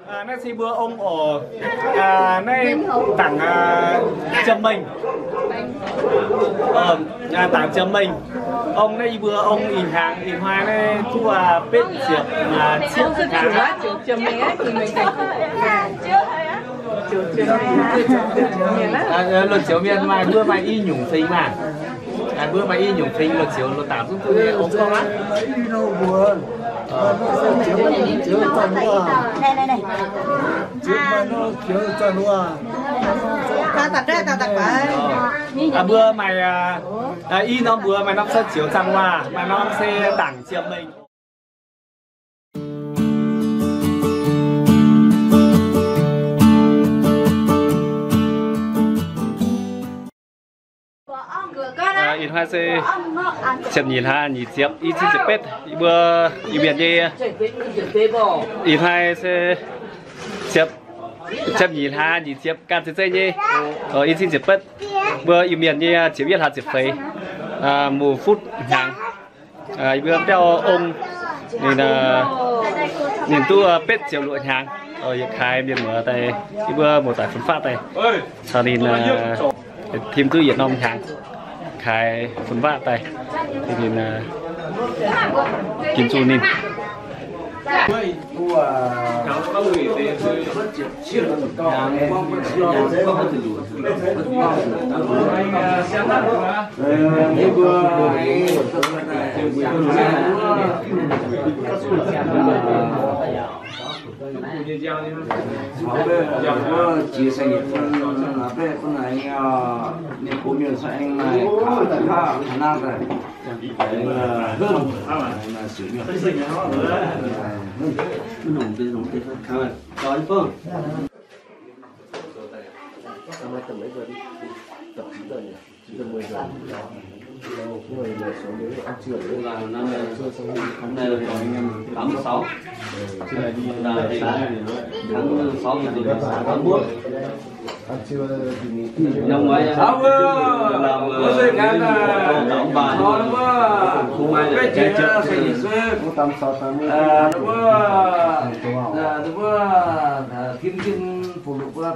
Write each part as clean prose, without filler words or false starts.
Nay si bữa ông ở nay tặng châm mình tặng châm mình ông nay bữa ông in hàng in hoa này thu biết diệp chiếc hàng châm mình á thì mình luật chiếu miền mà bữa mày y nhủng sinh mà bữa mày y nhủng sinh luật chiếu luật tạm giúp tôi ông không á đây đây đây ta tặng bà bữa mày y nó bữa mày nó sẽ chiếu chăn hoa mà nó sẽ tặng chiếm mình in hoa sẽ chậm nhìn ha nhìn tiếp ít xin chụp pet bữa in biển đi in hoa sẽ chậm nhìn ha nhìn tiếp can sẽ chơi nhé ít xin chụp pet bữa in biển đi chỉ biết hạt chụp phơi mùa phút hàng bữa đeo ông nên nhìn tu pet chiều lụa hàng rồi khai biển mở tay bữa một tài phân phát tay sau nên thêm tư Việt Nam hàng khai phun vạ tay thì nên kim chu ninh chia sẻ phần là về phần này nên cố miền sẽ anh này khá năng rồi hơn là sử dụng dùng cái phần rồi phương năm nay tầm mấy giờ đi tập 9 giờ nhỉ 9 giờ 10 giờ người số nếu ăn trưa là năm nay là còn 86 chưa đi là tháng 6 thì tháng 4 ăn trưa thì năm ngoái làm đóng bài không ai để chơi chơi cũng 86 80 đúng không thiên thiên phụ nữ của bạn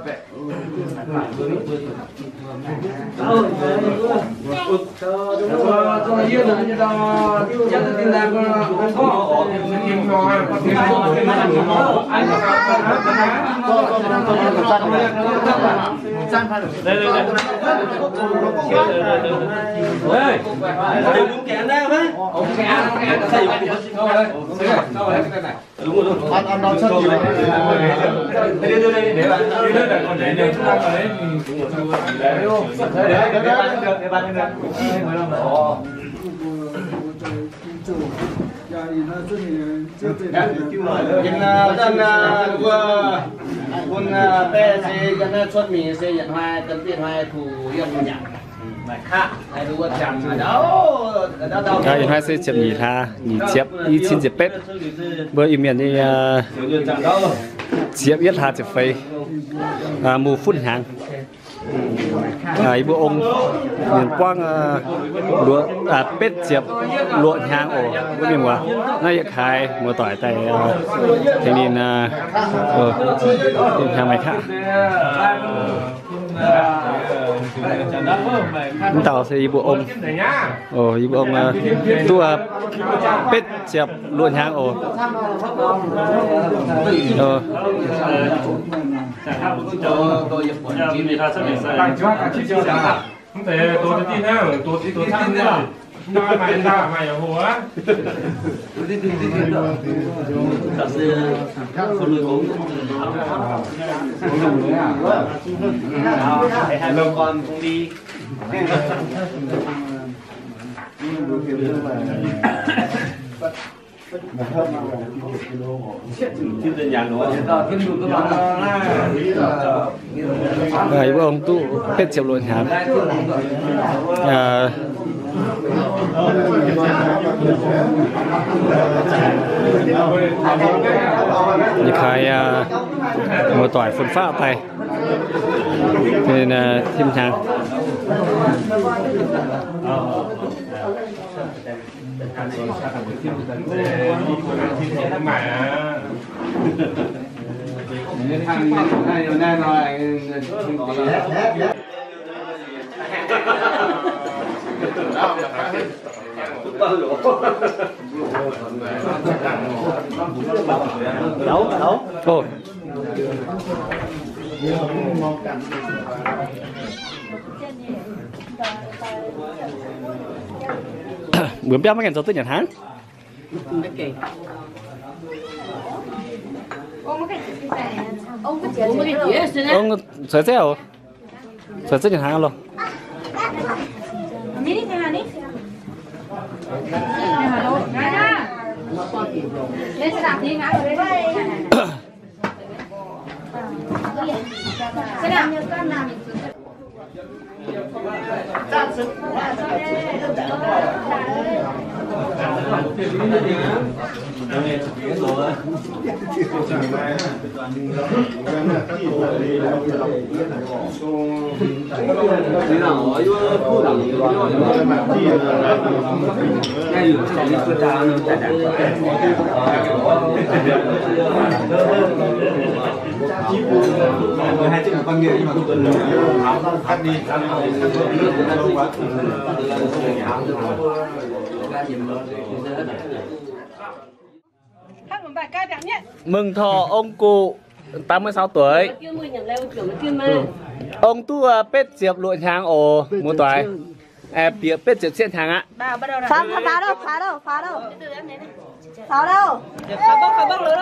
tôi yên là như tao chắc là tin là có tiền rồi có tiền rồi anh đây đây đây đúng kẹn đây mấy ông kẹn xây đúng rồi anh nói sao gì đây để bạn còn để được chúng ta còn đấy để không để bạn được quân pe sẽ dẫn xuất mình sẽ dẫn hai tấn tiền hai thủ yên một nhạc mà khác hay đúng chẳng ở đâu in hoa sẽ chậm nhìn ha nhìn chép ít xin chụp pet bữa in miền đi chép ít hạt chụp phơi mùa phun hàng bữa ông miền quang lúa pet chép lụa hàng ổ bữa miền qua nay khai mùa tỏi tại thế nên hàng này khác tàu sẽ bộ ông bộ ông tu pet chép lụa hàng ổ không thể tôi tin nữa tôi tham nữa ra mày ở hồ á thật sự con nuôi cũng hai lông con cũng đi Đấy, ông tu hết triệu lộn hám như khai một tỏi phun pha tay nên thêm hàng Đấu đấu. Thôi. Bữa béo mấy ngàn số tới Nhật Hán. Ông sợi dẻo. Sợi dẻo Nhật Hán luôn. Lên xe đạp đi ngã vào đây. Xe đạp. Hai chữ con nghề nhưng mà tôi cắt đi Mừng thọ ông cụ 86 tuổi. Ông tu pết diệp lụa hàng ồ mua toài. Bịa pết diệp xiên hàng ạ. Phá đâu.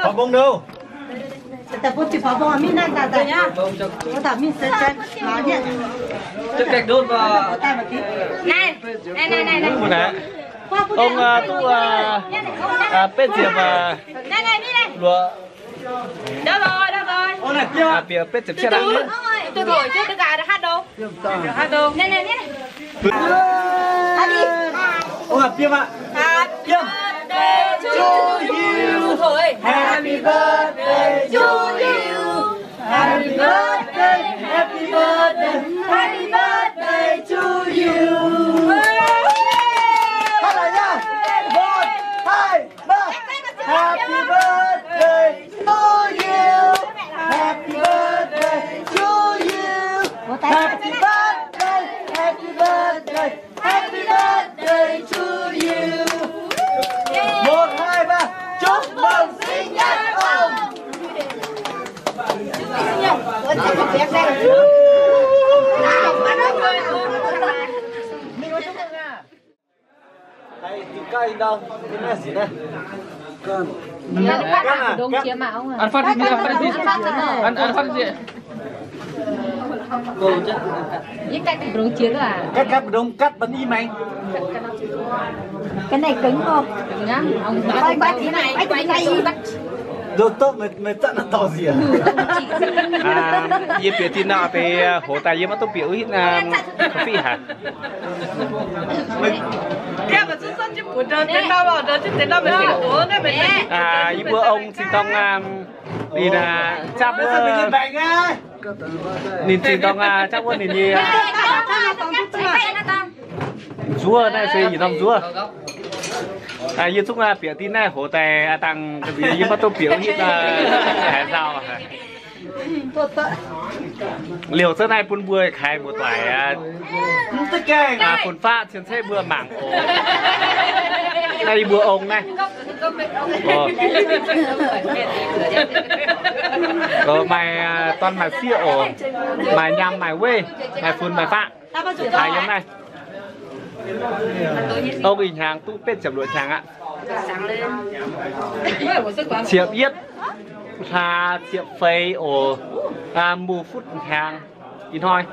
Phá bông đâu. Tập bút chỉ phá bông mình đang tại nhá. Có tập mình sẽ chân nó nhẹ. Trước cách đốt vào. Này. Ông tu pết diệp lụa. Đâu rồi. Ôi này kia. Bịa pết diệp xiên hàng nhé. Tôi thổi chứ cái gà đã hát đâu. Này. Hát đi. Ông là Piêm ạ. Piêm. To you. Thôi. Happy birthday to you. Happy birthday to you. Hát lại nhá. 1, 2, 3. Happy birthday to you. Happy birthday to you. Happy birthday to you. 1, 2, 3. Chúc mừng sinh nhật ông. Đây, tìm cây đâu? Cái này gì đây? Đông chia mà ông à. Ăn phát gì? Ăn phát gì? Cô chứ. Những cách đông chia rồi à? Cắt đông cắt bánh y mày. Cái này cứng không? Cứng nhá. Ông bắt cái này, bắt. Rồi tốt mới tận là to gì à? Yên biểu tin nào về hồ tài yên mà tôi biểu hít phi hả? Em mà xuất chứ của trời đến đâu vào trời chứ đến đâu mới xỉu của nó mới. Ý bữa ông xin tông đi là chắc bữa nhìn xin tông chắc bữa nhìn như rúa này xây gì tông rúa. Yên chúc biểu tin này hồ tài tăng cái gì yên mà tôi biểu hít hải sao à? Liều sơ này buôn bươi khai một vài phun pha trên xe bừa mảng ổ. Đây bừa ông này. Rồi mày toàn mày xia ổ, mày nhằm mày quê, mày phun mày pha. Thái giống này. Ông hình hàng tu pết chậm lụa chàng ạ. Chiệp yết Hà chiệp phây ổ mù phút hàng in thôi.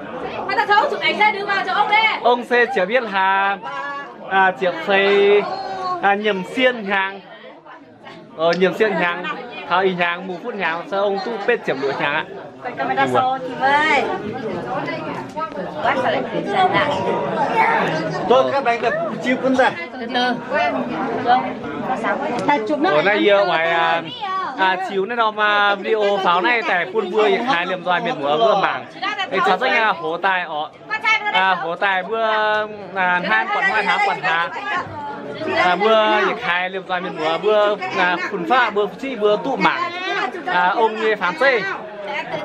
Chụp ảnh xe đưa vào cho ông đây. Ông sẽ chỉ biết là chiệp phây nhầm xiên hàng nhầm xiên hàng in hàng mù phút hàng sao ông tu pết chậm lụa chàng ạ. Camera so thì vậy. Bác sẽ lại chuyển sang lại. Tôi các bạn gặp chịu quân ra. Từ từ. Ở đây giờ ngoài chiếu này nó mà video pháo này tại quân bươi hai liềm doài miền múa vừa mảng. Thì cháu rất hố tài hố tài bữa han quần hoa tháng quần hà. Bữa hai liềm doài miền múa bữa phun pha bữa chi bữa tụ mảng. Ông như phán xê.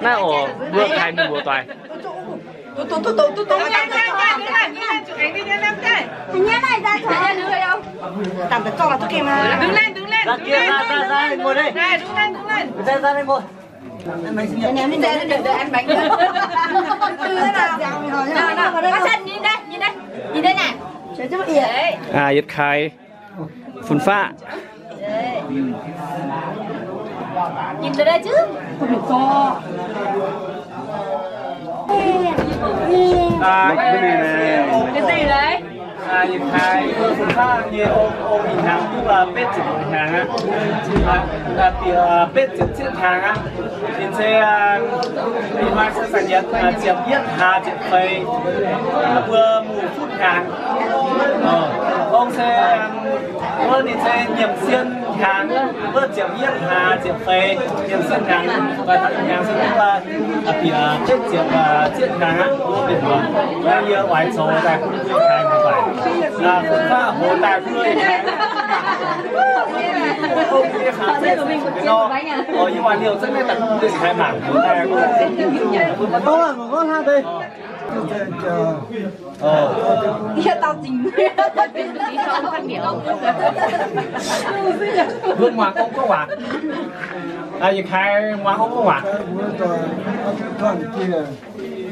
น่าอ๋อเมื่อใครมีบัวตาย Hình như này ra thôi. Tạm được cho vào tôi kia mà. Đứng lên. Ra kia ra ngồi đây. Này, đứng lên. Ra đây ngồi. Mình xin Ném lên đây để ăn bánh nữa. Có chân nhìn đây này. Chơi cho ỉa. ยึดคายฝุ่นฟ้า Nhìn từ đây chứ. Không được co. cái này nè Cái gì đấy?ยึดคายฝุ่นฟ้าเนี่ยองค์อีกทางที่ว่าเป็ดจุดทางอ่ะเปียเป็ดจุดเส้นทางอ่ะเป็นเส้นมีมาสัญญาเจียบเยี่ยมหาเจียบไฟเพื่อหมู่ฟุตทางองค์เส้นเมื่อนี่เส้นเหยียบเส้นทางเพื่อเจียบเยี่ยมหาเจียบไฟเหยียบเส้นทางvàทางเส้นที่ว่าเปียเป็ดเจียบเส้นทางอ่ะเป็นว่าแล้วเยอะไว้โซ่แต่คุณผู้ชายไม่ไหวฝุ่นฟ้าโหแต่เพื่อนnhư hoàn liệu rất là tận dụng khai mảng của ta có ha đây. Kia tao chính. Vương Hoàng không có quả. Việc khai Hoàng không có quả.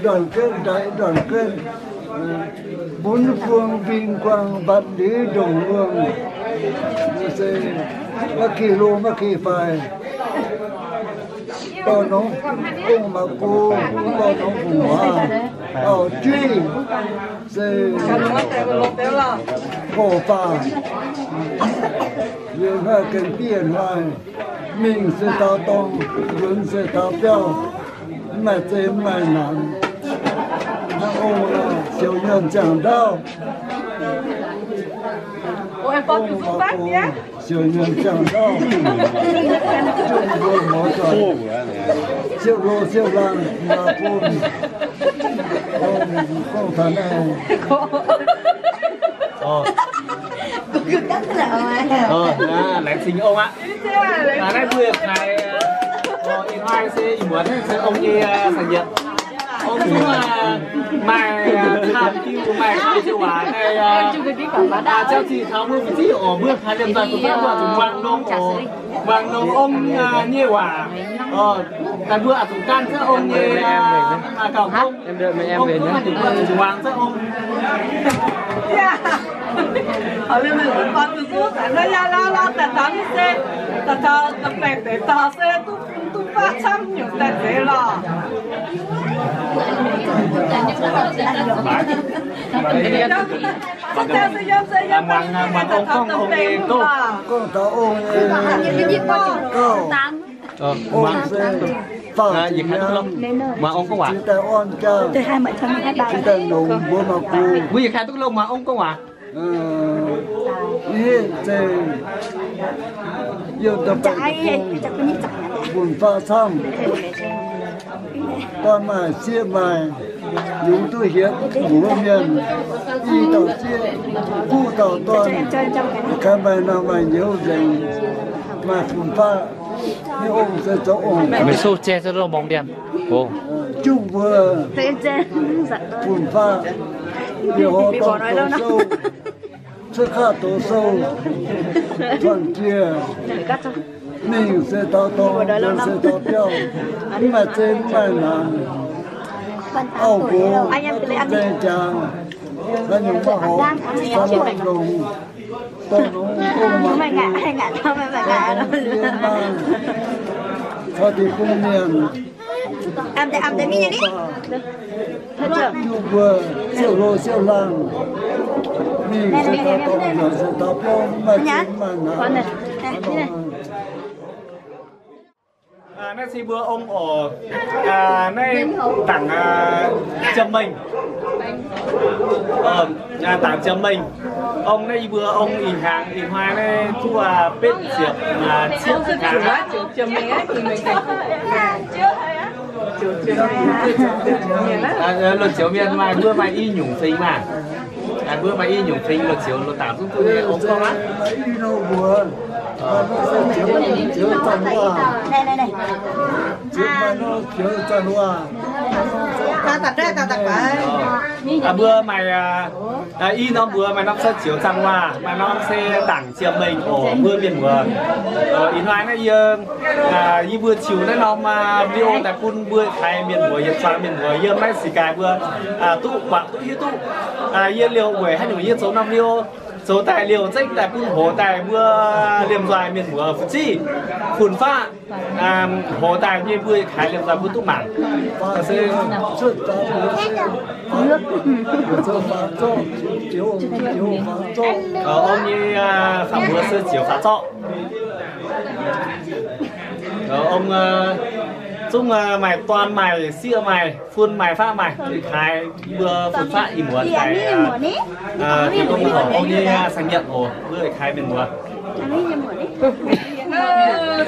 Đoàn kết bốn phương vinh quang vạn lý đồng hương mà kỳ lô mà kỳ phải to nó cung mà cô to nó phù hoa ở truy cổ phà nhưng mà cái tiền hoài mình sẽ tao tông vẫn sẽ tao béo mà thêm mà nặng ô siêu nhân chẳng đâu. Ủa em con từ phương Bắc nhé. Siêu nhân chẳng đâu. Chung vô mỏ trời. Siêu lô siêu lan mà con thằng này. Cứ cắt là lại sinh ông ạ. Đây vừa này in hoài sẽ muốn sẽ ông như sản nhận. Ông cũng mày tham chiêu mày chiêu hòa này cho chị tháo mưa vị trí ở bước hai lần rồi cũng là thùng vàng nông ông như hòa cái bữa ở thùng can sẽ ông như cào không em đợi mấy em về nhé thùng vàng sẽ ông Ở bên mình cũng có từ rút tại nó la tại tao đi xe tại tao tập bẹp để tao xe tung phát trăm nhiều tại thế là Hoàng ông không nghe cô con tao ôm Hoàng việc hai lúc mà ông có quả từ hai mẹ thân hai bà quý việc hai lúc mà ông có quả buồn pha xong con mà chia bài chúng tôi hiến ngũ miền y tàu chia cu tàu toàn cái bài nào mà nhớ dành mà buồn pha như ông sẽ cho ông mình xô che cho nó bóng đèn ồ chung vừa buồn pha điều họ tổ sâu sức khá tổ sâu thuận kia mình sẽ tao to mình sẽ tao tiêu mà trên mà làm áo cô dây chàng có những cái hộp có lông đồng to nó mày ngã tao mày ngã thôi thì cũng miền ăn để mi đi hết chưa vừa siêu lô siêu làng mình sẽ tao to mình sẽ tao tiêu mà trên mà làm nay si bữa ông ở nay tặng châm mình tặng châm mình ông nay bữa ông in hàng in hoa này thu bếp diệp chiếc hàng chấm mình ấy thì mình luật chiếu miền mà bữa mày y nhủng sinh mà bữa mày y nhủng sinh luật chiếu luật tạm giúp tôi ông không á này nó kiểu chân hoa ta tập ra ta tập vậy bữa mày y nó bữa mày nó sẽ chiếu chăn hoa mà nó sẽ tặng chiều mình ở bữa miền mùa ý nói nó y bữa chiều nó mà video tại phun bữa thay miền mùa yên sang miền mùa yên mấy xì cài bữa tụ quảng tụ yên tụ yên liều buổi hay yên số 5 video số tài liệu trách tại phun hồ tài bữa liềm dài miền mùa phụ chi phun pha hồ tài như bữa khai liềm dài bữa tụ mảng trước ta nước cho phá cho chiếu phá cho ông như phạm bữa sơ chiếu phá cho ông chung mày toàn mày xưa mày phun mày pha mày khai bữa phun pha ý muốn cái thì ông như sang nhận ồ bữa khai miền mùa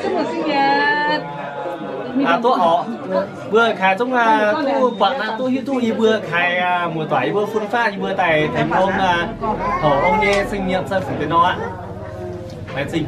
chúc mừng sinh nhật tôi họ vừa khai trong tu bạn tu hiu tu vừa khai mùa tuổi vừa phun pha vừa tài thành ông họ ông như sinh nhật sân phụ nó ạ, nói gì